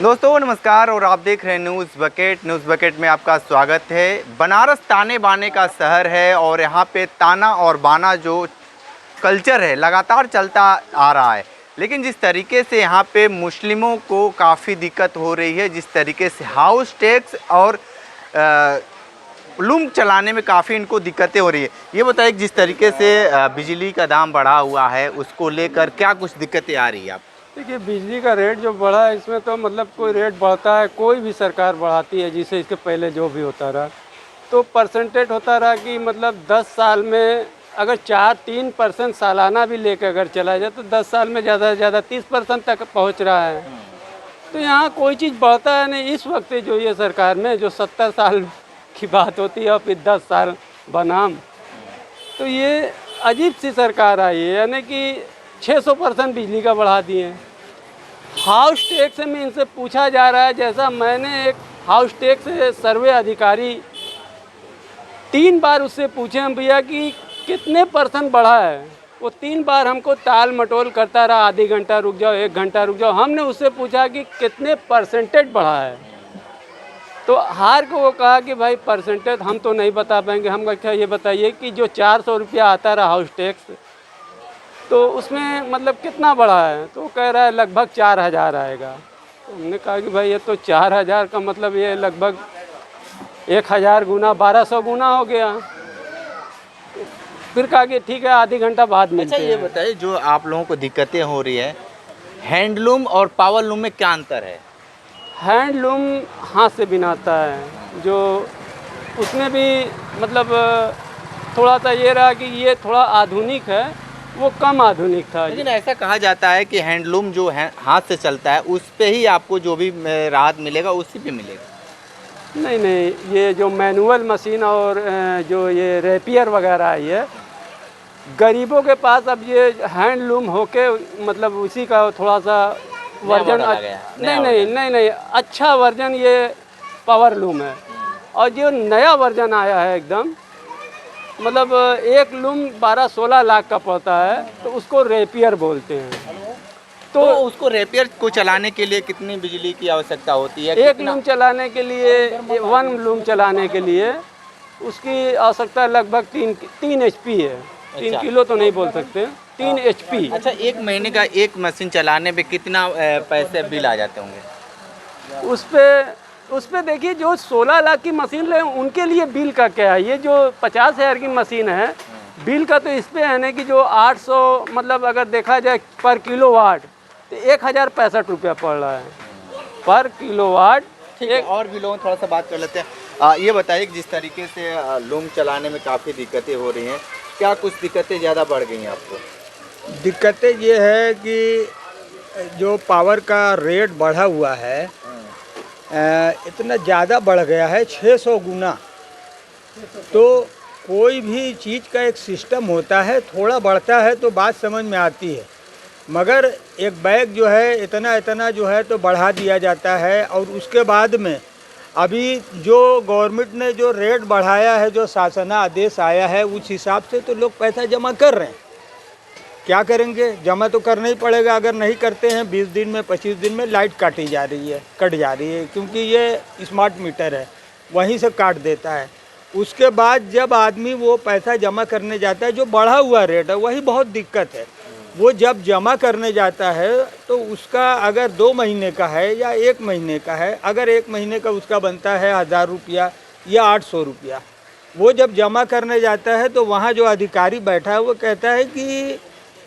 दोस्तों नमस्कार और आप देख रहे हैं न्यूज़ बकेट में आपका स्वागत है। बनारस ताने बाने का शहर है और यहाँ पे ताना और बाना जो कल्चर है लगातार चलता आ रहा है, लेकिन जिस तरीके से यहाँ पे मुस्लिमों को काफ़ी दिक्कत हो रही है, जिस तरीके से हाउस टैक्स और लूम चलाने में काफ़ी इनको दिक्कतें हो रही है। ये बताइए जिस तरीके से बिजली का दाम बढ़ा हुआ है उसको लेकर क्या कुछ दिक्कतें आ रही है आप? देखिए, बिजली का रेट जो बढ़ा है इसमें तो मतलब कोई रेट बढ़ता है, कोई भी सरकार बढ़ाती है, जिससे इसके पहले जो भी होता रहा तो परसेंटेज होता रहा कि मतलब 10 साल में अगर 4-3% सालाना भी लेकर अगर चला जाए तो 10 साल में ज़्यादा से ज़्यादा 30% तक पहुंच रहा है। तो यहाँ कोई चीज़ बढ़ता है नहीं। इस वक्त जो ये सरकार में जो 70 साल की बात होती है और फिर 10 साल बनाम, तो ये अजीब सी सरकार आई है, यानी कि 600% बिजली का बढ़ा दिए हैं। हाउस टैक्स में इनसे पूछा जा रहा है, जैसा मैंने एक हाउस टैक्स सर्वे अधिकारी 3 बार उससे पूछे हम भैया कि कितने % बढ़ा है, वो 3 बार हमको टाल मटोल करता रहा, आधी घंटा रुक जाओ, 1 घंटा रुक जाओ। हमने उससे पूछा कि कितने % बढ़ा है, तो हार को वो कहा कि भाई परसेंटेज हम तो नहीं बता पाएंगे। हम क्या ये बताइए कि जो 400 रुपया आता रहा हाउस टैक्स, तो उसमें मतलब कितना बढ़ा है, तो कह रहा है लगभग 4000 आएगा। तो हमने कहा कि भाई ये तो 4000 का मतलब ये लगभग 1000 गुना 1200 गुना हो गया। फिर कहा कि ठीक है आधी घंटा बाद मिलते हैं। ये बताइए जो आप लोगों को दिक्कतें हो रही है, हैंडलूम और पावर लूम में क्या अंतर है? हैंडलूम हाथ से बनाता है, जो उसमें भी मतलब थोड़ा सा ये रहा कि ये थोड़ा आधुनिक है, वो कम आधुनिक था। लेकिन ऐसा कहा जाता है कि हैंडलूम जो है हाथ से चलता है उस पे ही आपको जो भी राहत मिलेगा उसी पे मिलेगा। नहीं, ये जो मैनुअल मशीन और जो ये रेपियर वगैरह है, ये गरीबों के पास अब ये हैंडलूम होके मतलब उसी का थोड़ा सा वर्जन नहीं, अच्छा वर्जन ये पावर लूम है। और जो नया वर्जन आया है एकदम, मतलब एक लूम 12-16 लाख का पड़ता है, तो उसको रेपियर बोलते हैं। तो उसको रेपियर को चलाने के लिए कितनी बिजली की आवश्यकता होती है? एक लूम चलाने के लिए, 1 लूम चलाने के लिए उसकी आवश्यकता लगभग 3 HP है। 3 किलो तो नहीं बोल सकते, 3 HP। अच्छा, एक महीने का एक मशीन चलाने पे कितना पैसे बिल आ जाते होंगे? उस पे देखिए, जो 16 लाख की मशीन ले उनके लिए बिल का क्या है। ये जो 50,000 की मशीन है, बिल का तो इस पे है ना कि जो 800 मतलब अगर देखा जाए पर किलोवाट, तो 1065 रुपया पड़ रहा है पर किलोवाट। ठीक है, और भी लोग थोड़ा सा बात कर लेते हैं। ये बताइए कि जिस तरीके से लूम चलाने में काफ़ी दिक्कतें हो रही हैं, क्या कुछ दिक्कतें ज़्यादा बढ़ गई हैं आपको? दिक्कतें ये है कि जो पावर का रेट बढ़ा हुआ है, इतना ज़्यादा बढ़ गया है, 600 गुना। तो कोई भी चीज़ का एक सिस्टम होता है, थोड़ा बढ़ता है तो बात समझ में आती है, मगर एक बैग जो है इतना जो है तो बढ़ा दिया जाता है। और उसके बाद में अभी जो गवर्नमेंट ने जो रेट बढ़ाया है, जो शासना आदेश आया है, उस हिसाब से तो लोग पैसा जमा कर रहे हैं। क्या करेंगे, जमा तो करना ही पड़ेगा। अगर नहीं करते हैं 20 दिन में 25 दिन में लाइट कट जा रही है, क्योंकि ये स्मार्ट मीटर है, वहीं से काट देता है। उसके बाद जब आदमी वो पैसा जमा करने जाता है, जो बढ़ा हुआ रेट है वही बहुत दिक्कत है। वो जब जमा करने जाता है तो उसका अगर 2 महीने का है या 1 महीने का है, अगर 1 महीने का उसका बनता है 1000 रुपया या 800 रुपया, वो जब जमा करने जाता है तो वहाँ जो अधिकारी बैठा है वो कहता है कि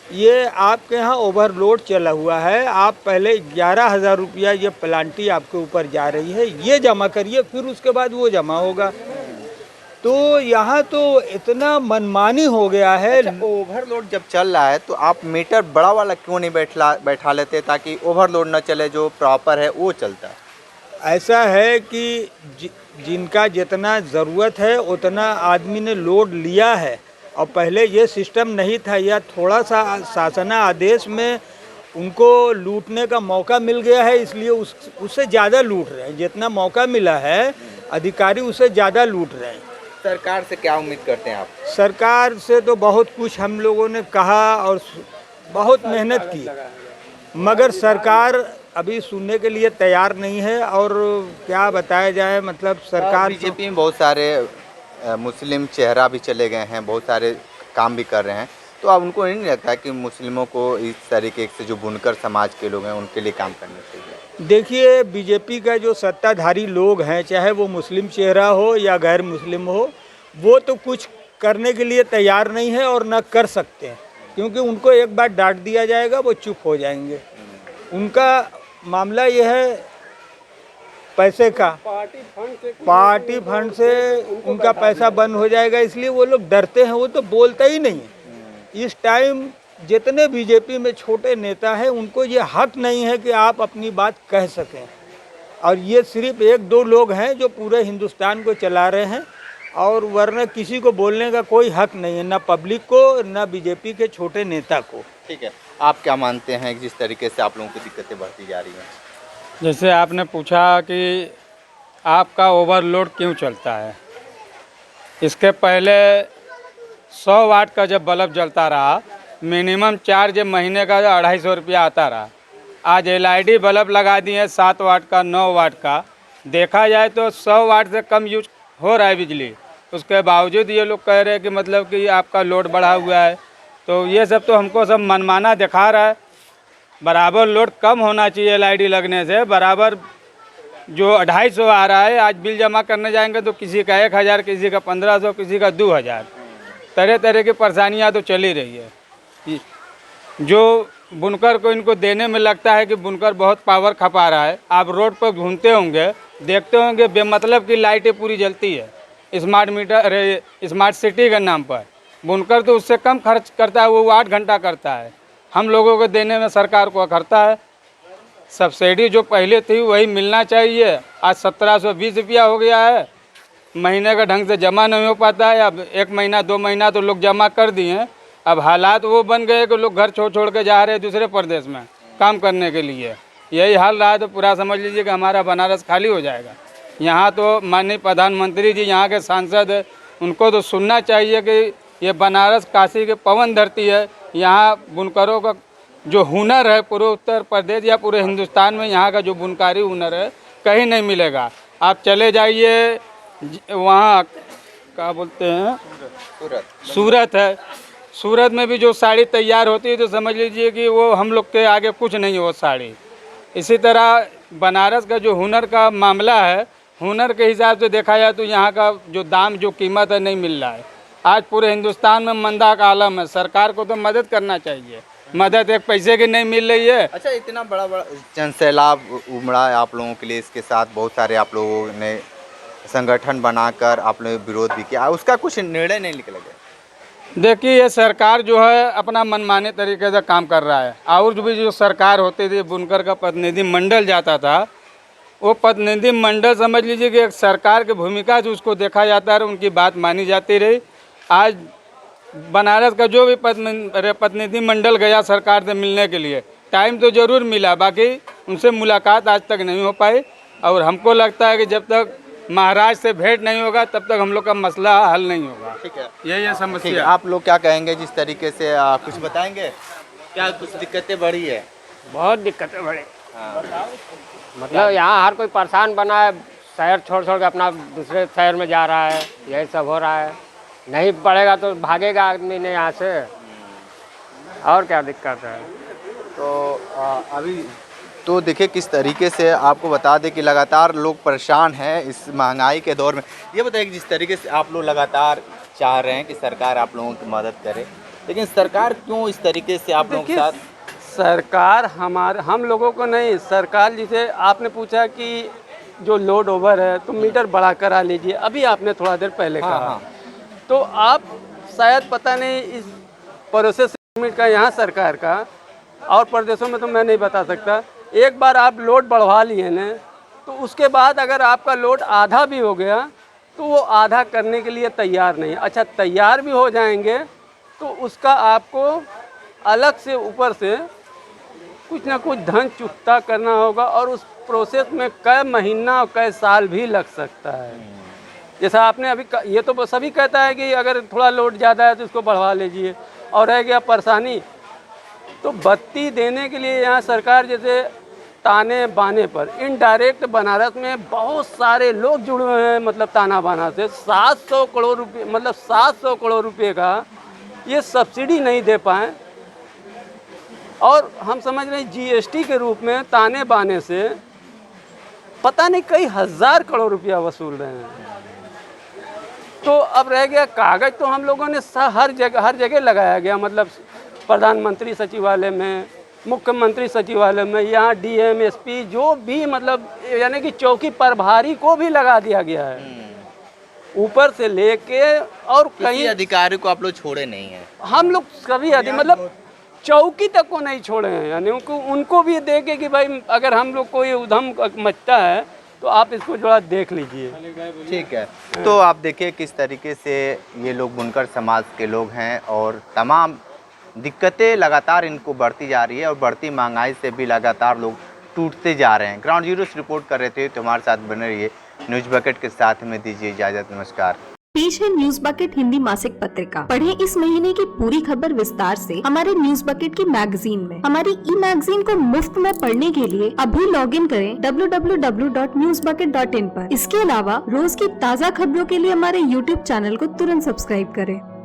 ये आपके यहाँ ओवरलोड चला हुआ है, आप पहले 11,000 रुपया ये प्लांटी आपके ऊपर जा रही है, ये जमा करिए, फिर उसके बाद वो जमा होगा। तो यहाँ तो इतना मनमानी हो गया है। अच्छा, ओवरलोड जब चल रहा है तो आप मीटर बड़ा वाला क्यों नहीं बैठा लेते ताकि ओवरलोड न चले, जो प्रॉपर है वो चलता है? ऐसा है कि जिनका जितना ज़रूरत है उतना आदमी ने लोड लिया है, और पहले ये सिस्टम नहीं था, या थोड़ा सा शासना आदेश में उनको लूटने का मौका मिल गया है, इसलिए उससे ज़्यादा लूट रहे हैं। जितना मौका मिला है अधिकारी उससे ज़्यादा लूट रहे हैं। सरकार से क्या उम्मीद करते हैं आप? सरकार से तो बहुत कुछ हम लोगों ने कहा और बहुत मेहनत की, मगर सरकार अभी सुनने के लिए तैयार नहीं है। और क्या बताया जाए, मतलब सरकार बीजेपी में बहुत सारे मुस्लिम चेहरा भी चले गए हैं, बहुत सारे काम भी कर रहे हैं, तो अब उनको नहीं लगता कि मुस्लिमों को इस तरीके से जो बुनकर समाज के लोग हैं उनके लिए काम करना चाहिए? देखिए, बीजेपी का जो सत्ताधारी लोग हैं, चाहे वो मुस्लिम चेहरा हो या गैर मुस्लिम हो, वो तो कुछ करने के लिए तैयार नहीं है और न कर सकते हैं, क्योंकि उनको एक बार डांट दिया जाएगा वो चुप हो जाएंगे। उनका मामला ये है पैसे का, पार्टी फंड से उनका पैसा बंद हो जाएगा, इसलिए वो लोग डरते हैं, वो तो बोलते ही नहीं है। इस टाइम जितने बीजेपी में छोटे नेता हैं उनको ये हक नहीं है कि आप अपनी बात कह सकें, और ये सिर्फ एक दो लोग हैं जो पूरे हिंदुस्तान को चला रहे हैं, और वरना किसी को बोलने का कोई हक नहीं है, ना पब्लिक को ना बीजेपी के छोटे नेता को। ठीक है, आप क्या मानते हैं कि जिस तरीके से आप लोगों की दिक्कतें बढ़ती जा रही हैं? जैसे आपने पूछा कि आपका ओवरलोड क्यों चलता है, इसके पहले 100 वाट का जब बल्ब जलता रहा, मिनिमम चार्ज महीने का 250 रुपया आता रहा। आज एलईडी बल्ब लगा दिए 7 वाट का, 9 वाट का। देखा जाए तो 100 वाट से कम यूज हो रहा है बिजली, उसके बावजूद ये लोग कह रहे हैं कि मतलब कि आपका लोड बढ़ा हुआ है। तो ये सब तो हमको सब मनमाना दिखा रहा है। बराबर लोड कम होना चाहिए एलईडी लगने से। बराबर जो 250 आ रहा है, आज बिल जमा करने जाएंगे तो किसी का 1000, किसी का 1500, किसी का 2000। तरह तरह की परेशानियां तो चली रही है। जो बुनकर को इनको देने में लगता है कि बुनकर बहुत पावर खपा रहा है। आप रोड पर घूमते होंगे, देखते होंगे बेमतलब की लाइटें पूरी जलती है स्मार्ट मीटर, स्मार्ट सिटी के नाम पर। बुनकर तो उससे कम खर्च करता है, वो 8 घंटा करता है। हम लोगों को देने में सरकार को अखरता है। सब्सिडी जो पहले थी वही मिलना चाहिए। आज 1720 रुपया हो गया है, महीने का ढंग से जमा नहीं हो पाता है। अब 1 महीना 2 महीना तो लोग जमा कर दिए, अब हालात वो बन गए कि लोग घर छोड़ छोड़ के जा रहे हैं दूसरे प्रदेश में काम करने के लिए। यही हाल रहा तो पूरा समझ लीजिए कि हमारा बनारस खाली हो जाएगा। यहाँ तो माननीय प्रधानमंत्री जी, यहाँ के सांसद, उनको तो सुनना चाहिए कि ये बनारस काशी के पवन धरती है। यहाँ बुनकरों का जो हुनर है पूरे उत्तर प्रदेश या पूरे हिंदुस्तान में, यहाँ का जो बुनकारी हुनर है कहीं नहीं मिलेगा। आप चले जाइए वहाँ, क्या बोलते हैं, सूरत है। सूरत में भी जो साड़ी तैयार होती है तो समझ लीजिए कि वो हम लोग के आगे कुछ नहीं है वो साड़ी। इसी तरह बनारस का जो हुनर का मामला है, हुनर के हिसाब से देखा जाए तो यहाँ का जो दाम, जो कीमत है, नहीं मिल रहा है। आज पूरे हिंदुस्तान में मंदा का आलम है। सरकार को तो मदद करना चाहिए, मदद एक पैसे की नहीं मिल रही है। अच्छा, इतना बड़ा बड़ा जन सैलाब उमड़ा है आप लोगों के लिए, इसके साथ बहुत सारे आप लोगों ने संगठन बनाकर आप लोगों ने विरोध भी किया, उसका कुछ निर्णय नहीं निकला गया? देखिए, ये सरकार जो है अपना मनमाने तरीके से काम कर रहा है। और भी जो सरकार होती थी, बुनकर का प्रतिनिधि मंडल जाता था, वो प्रतिनिधि मंडल समझ लीजिए कि एक सरकार की भूमिका से उसको देखा जाता है, उनकी बात मानी जाती रही। आज बनारस का जो भी प्रतिनिधि मंडल गया सरकार से मिलने के लिए, टाइम तो ज़रूर मिला, बाकी उनसे मुलाकात आज तक नहीं हो पाई। और हमको लगता है कि जब तक महाराज से भेंट नहीं होगा तब तक हम लोग का मसला हल नहीं होगा। ठीक है, यही है समस्या। आप लोग क्या कहेंगे जिस तरीके से कुछ बताएंगे? क्या कुछ दिक्कतें बढ़ी है? बहुत दिक्कतें बढ़ी। मतलब यहाँ हर कोई परेशान बना है, शहर छोड़ छोड़ के अपना दूसरे शहर में जा रहा है, यही सब हो रहा है। नहीं पड़ेगा तो भागेगा आदमी ने यहाँ से, और क्या दिक्कत है। तो अभी तो देखिए किस तरीके से आपको बता दें कि लगातार लोग परेशान हैं इस महंगाई के दौर में। ये बताइए कि जिस तरीके से आप लोग लगातार चाह रहे हैं कि सरकार आप लोगों की मदद करे, लेकिन सरकार क्यों इस तरीके से आप लोगों के साथ? सरकार हम लोगों को नहीं, सरकार, जिसे आपने पूछा कि जो लोड ओवर है तो मीटर बढ़ा करा लीजिए, अभी आपने थोड़ा देर पहले कहा। हाँ। तो आप शायद पता नहीं इस प्रोसेस का यहाँ सरकार का और प्रदेशों में तो मैं नहीं बता सकता। एक बार आप लोड बढ़वा लिए न, तो उसके बाद अगर आपका लोड आधा भी हो गया तो वो आधा करने के लिए तैयार नहीं। अच्छा, तैयार भी हो जाएंगे तो उसका आपको अलग से ऊपर से कुछ ना कुछ धन चुकता करना होगा, और उस प्रोसेस में कई महीना और कई साल भी लग सकता है। जैसा आपने अभी ये तो सभी कहता है कि अगर थोड़ा लोड ज़्यादा है तो इसको बढ़वा लीजिए। और रह गया परेशानी, तो बत्ती देने के लिए यहाँ सरकार जैसे ताने बाने पर इनडायरेक्ट बनारस में बहुत सारे लोग जुड़े हुए हैं, मतलब ताना बाना से 700 करोड़ रुपये, मतलब 700 करोड़ रुपये का ये सब्सिडी नहीं दे पाए, और हम समझ रहे हैं जीएसटी के रूप में ताने बाने से पता नहीं कई हज़ार करोड़ रुपया वसूल रहे हैं। तो अब रह गया कागज़, तो हम लोगों ने हर जगह लगाया गया, मतलब प्रधानमंत्री सचिवालय में, मुख्यमंत्री सचिवालय में, यहाँ डीएम एसपी जो भी, मतलब यानी कि चौकी प्रभारी को भी लगा दिया गया है, ऊपर से लेके, और कहीं अधिकारी को आप लोग छोड़े नहीं हैं? हम लोग सभी मतलब चौकी तक को नहीं छोड़े हैं, यानी उनको भी देखे कि भाई अगर हम लोग कोई उधम मचता है तो आप इसको थोड़ा देख लीजिए। ठीक है, तो आप देखिए किस तरीके से ये लोग बुनकर समाज के लोग हैं, और तमाम दिक्कतें लगातार इनको बढ़ती जा रही है, और बढ़ती महंगाई से भी लगातार लोग टूटते जा रहे हैं। ग्राउंड जीरो से रिपोर्ट कर रहे थे, तो हमारे साथ बने रहिए। न्यूज़ बकेट के साथ में दीजिए इजाज़त, नमस्कार। पेश है न्यूज बकेट हिंदी मासिक पत्रिका। पढ़ें इस महीने की पूरी खबर विस्तार से हमारे न्यूज बकेट की मैगजीन में। हमारी ई मैगजीन को मुफ्त में पढ़ने के लिए अभी लॉगिन करें www.newsbucket.in पर। इसके अलावा रोज की ताज़ा खबरों के लिए हमारे YouTube चैनल को तुरंत सब्सक्राइब करें।